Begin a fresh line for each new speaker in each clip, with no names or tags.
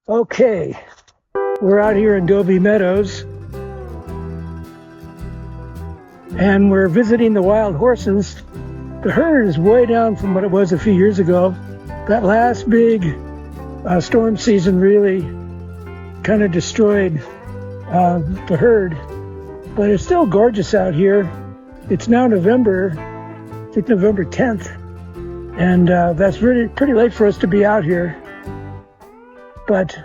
Okay, we're out here in Dobie Meadows and we're visiting the wild horses. The herd is way down from what it was a few years ago. That last big storm season really kind of destroyed the herd, but it's still gorgeous out here. It's now November, I think November 10th, and that's really pretty late for us to be out here. But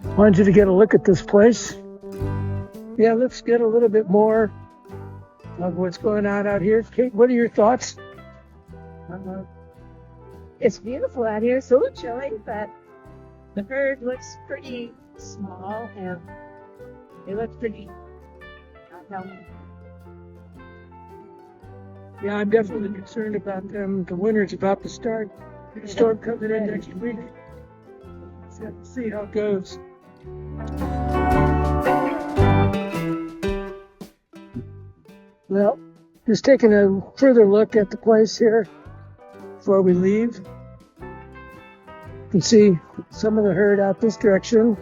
I wanted you to get a look at this place. Yeah, let's get a little bit more of what's going on out here. Kate, what are your thoughts?
It's beautiful out here. It's a little chilly, but the herd looks pretty small and they look pretty healthy.
Yeah, I'm definitely concerned about them. The winter's about to start. The storm coming in next week. Let's see how it goes. Well, just taking a further look at the place here before we leave. You can see some of the herd out this direction.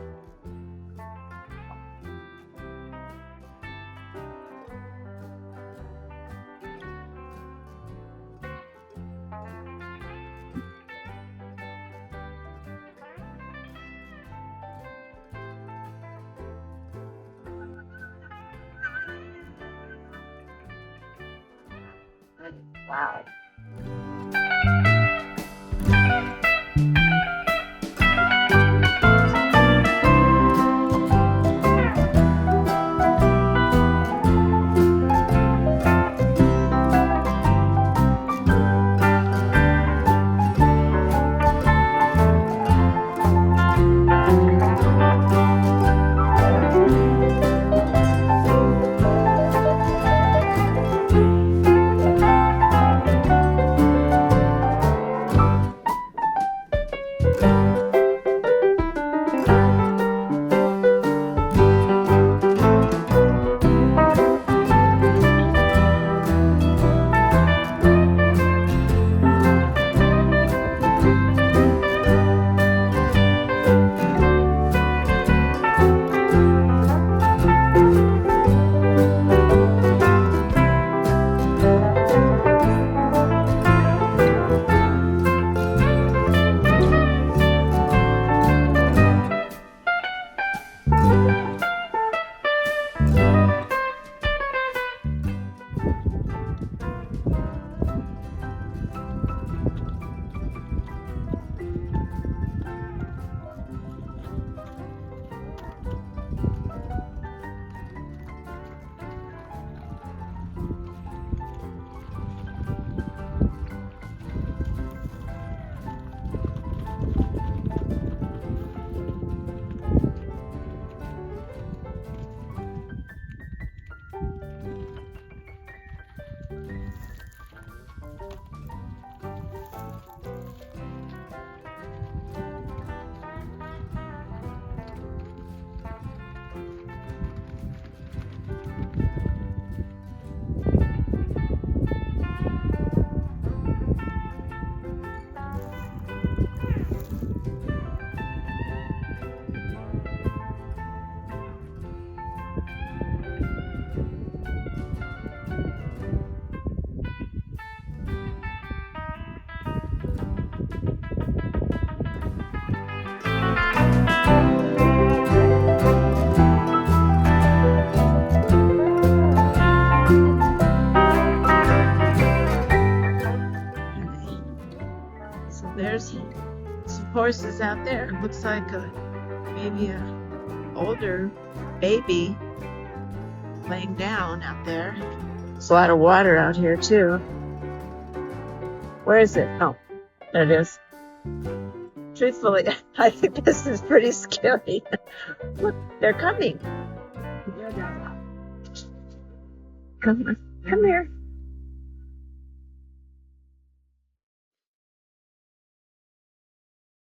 Wow. There's some horses out there. It looks like maybe a older baby laying down out there. There's a lot of water out here too. Where is it? Oh, there it is. Truthfully, I think this is pretty scary. Look, they're coming. Come here.